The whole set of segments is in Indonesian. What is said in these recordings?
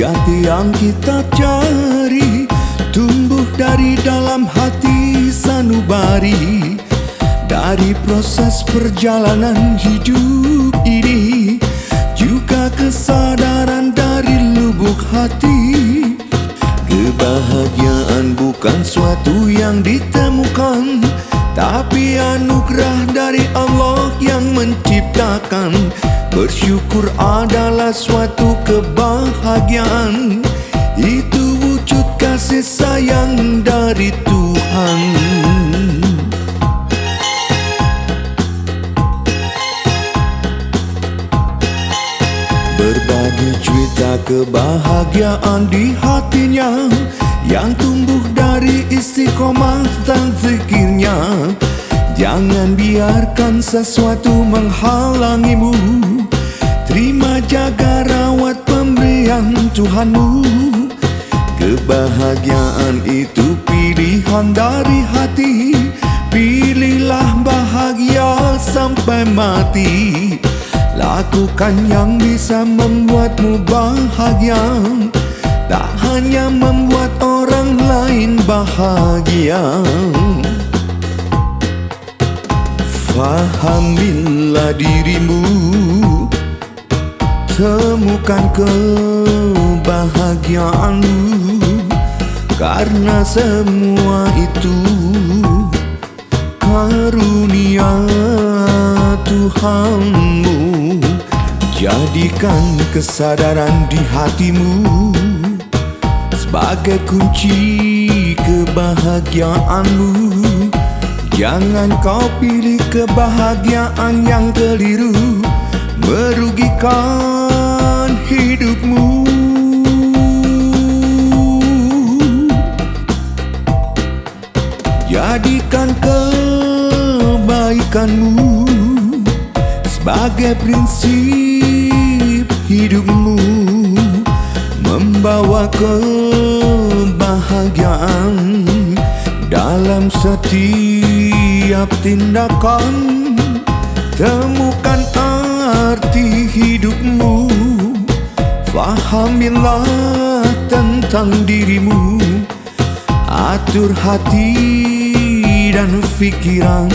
Jati yang kita cari tumbuh dari dalam hati sanubari. Dari proses perjalanan hidup ini, juga kesadaran dari lubuk hati. Kebahagiaan bukan suatu yang ditemukan, tapi anugerah dari Allah yang menciptakan. Bersyukur adalah suatu kebahagiaan, itu wujud kasih sayang dari Tuhan. Berbagi cerita kebahagiaan di hatinya, yang tumbuh dari istiqomah dan zikirnya. Jangan biarkan sesuatu menghalangimu. Terima, jaga, rawat pemberian Tuhanmu. Kebahagiaan itu pilihan dari hati. Pilihlah bahagia sampai mati. Lakukan yang bisa membuatmu bahagia, tak hanya membuat orang lain bahagia. Fahamilah dirimu, temukan kebahagiaanmu, karena semua itu karunia Tuhanmu. Jadikan kesadaran di hatimu sebagai kunci kebahagiaanmu. Jangan kau pilih kebahagiaan yang keliru, merugikan hidupmu. Jadikan kebaikanmu sebagai prinsip hidupmu, membawa kebahagiaan dalam setiap tindakan. Temukan arti hidupmu, fahamilah tentang dirimu. Atur hati dan pikiran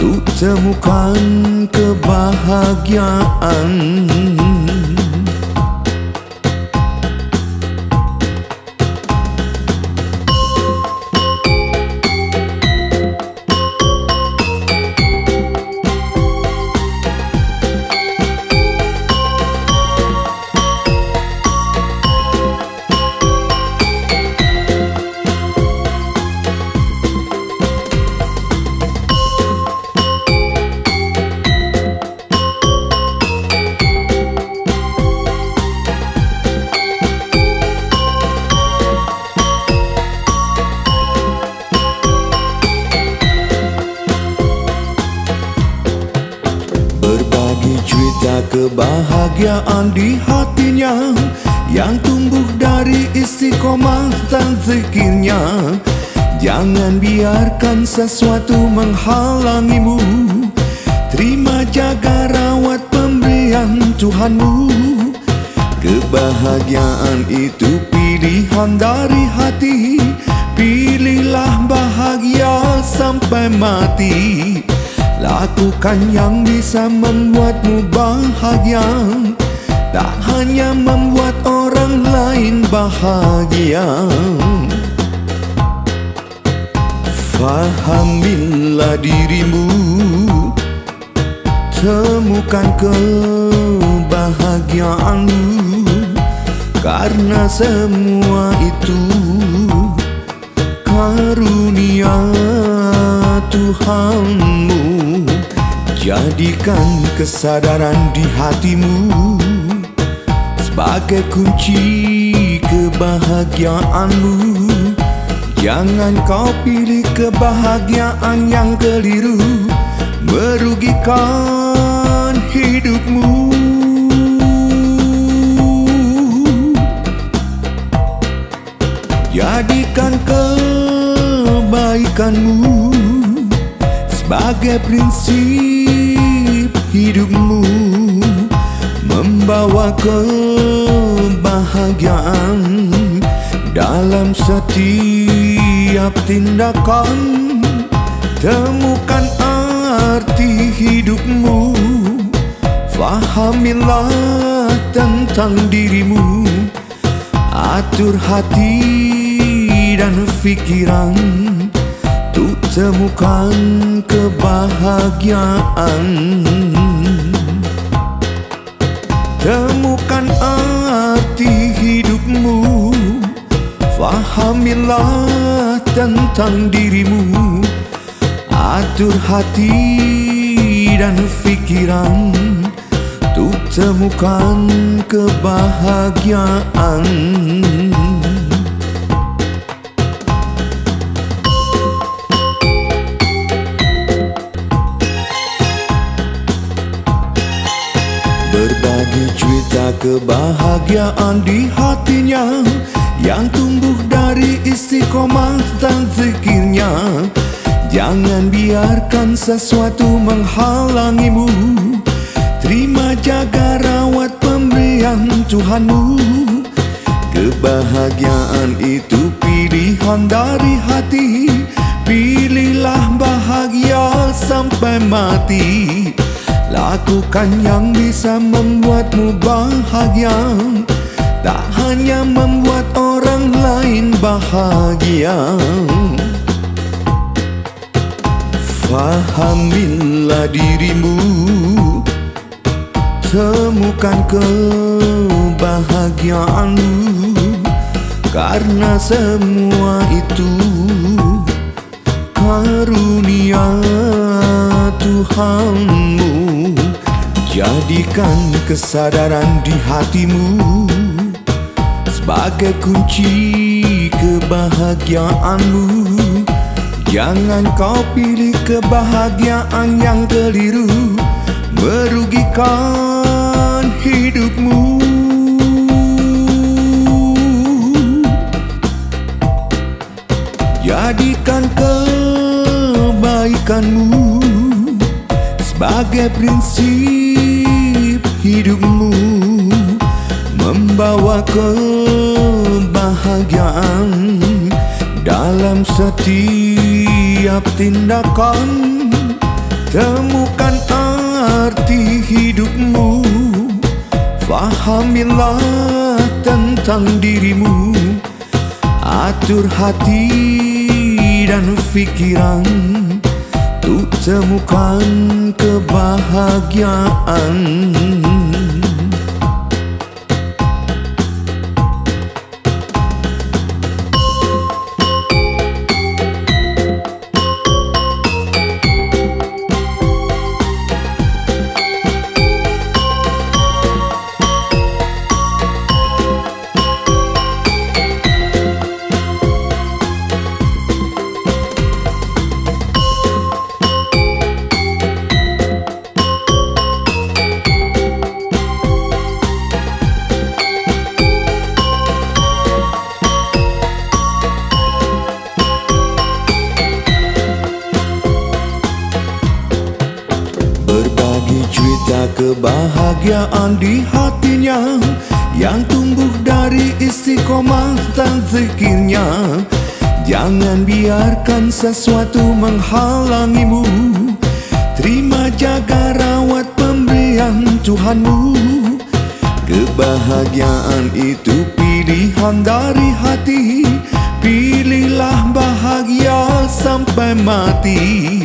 untuk temukan kebahagiaan. Berbagi cerita kebahagiaan di hatinya, yang tumbuh dari istiqomah dan zikirnya. Jangan biarkan sesuatu menghalangimu. Terima, jaga, rawat pemberian Tuhanmu. Kebahagiaan itu pilihan dari hati. Pilihlah bahagia sampai mati. Lakukan yang bisa membuatmu bahagia, tak hanya membuat orang lain bahagia. Fahamilah dirimu, temukan kebahagiaanmu, karena semua itu karunia Tuhanmu. Jadikan kesadaran di hatimu sebagai kunci kebahagiaanmu. Jangan kau pilih kebahagiaan yang keliru, merugikan hidupmu. Jadikan kebaikanmu sebagai prinsip hidupmu, membawa kebahagiaan kebahagiaan dalam setiap tindakan. Temukan arti hidupmu, fahamilah tentang dirimu. Atur hati dan pikiran untuk temukan kebahagiaan. Temukan arti hidupmu, fahamilah tentang dirimu. Atur hati dan pikiran untuk temukan kebahagiaan. Berbagi cerita kebahagiaan di hatinya, yang tumbuh dari istiqomah dan zikirnya. Jangan biarkan sesuatu menghalangimu. Terima, jaga, rawat pemberian Tuhanmu. Kebahagiaan itu pilihan dari hati. Pilihlah bahagia sampai mati. Lakukan yang bisa membuatmu bahagia, tak hanya membuat orang lain bahagia. Fahamilah dirimu, temukan kebahagiaanmu, karena semua itu karunia Tuhanmu. Jadikan kesadaran di hatimu sebagai kunci kebahagiaanmu. Jangan kau pilih kebahagiaan yang keliru, merugikan hidupmu. Jadikan kebaikanmu sebagai prinsip hidupmu, membawa kebahagiaan dalam setiap tindakan. Temukan arti hidupmu, fahamilah tentang dirimu. Atur hati dan pikiran untuk temukan kebahagiaan. Cerita kebahagiaan di hatinya, yang tumbuh dari istiqomah dan zikirnya. Jangan biarkan sesuatu menghalangimu. Terima, jaga, rawat pemberian Tuhanmu. Kebahagiaan itu pilihan dari hati. Pilihlah bahagia sampai mati.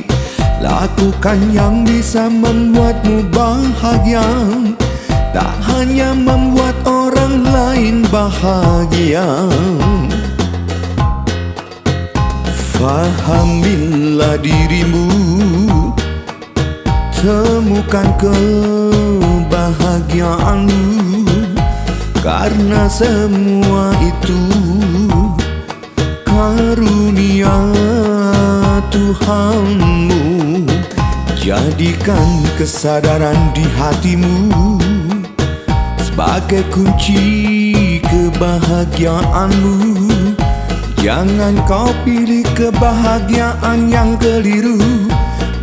Lakukan yang bisa membuatmu bahagia, tak hanya membuat orang lain bahagia. Fahamilah dirimu, temukan kebahagiaanmu, karena semua itu karunia Tuhanmu. Jadikan kesadaran di hatimu sebagai kunci kebahagiaanmu. Jangan kau pilih kebahagiaan yang keliru,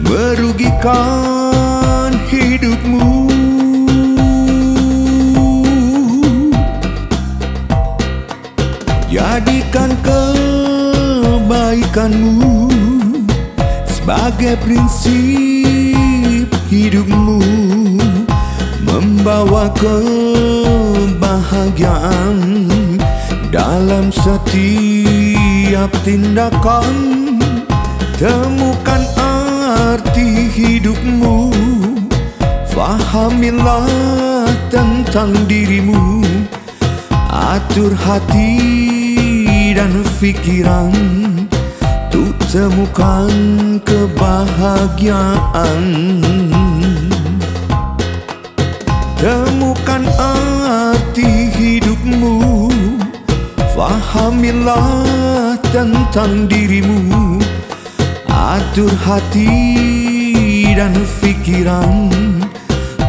merugikan hidupmu. jadikanmu sebagai prinsip hidupmu, membawa kebahagiaan dalam setiap tindakan. Temukan arti hidupmu, fahamilah tentang dirimu, atur hati dan pikiran untuk temukan kebahagiaan. Temukan arti hidupmu, fahamilah tentang dirimu, atur hati dan pikiran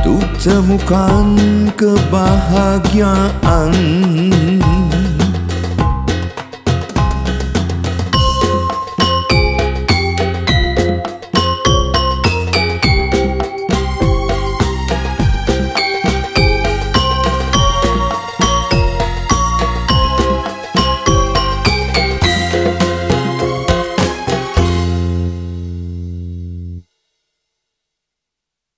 untuk temukan kebahagiaan.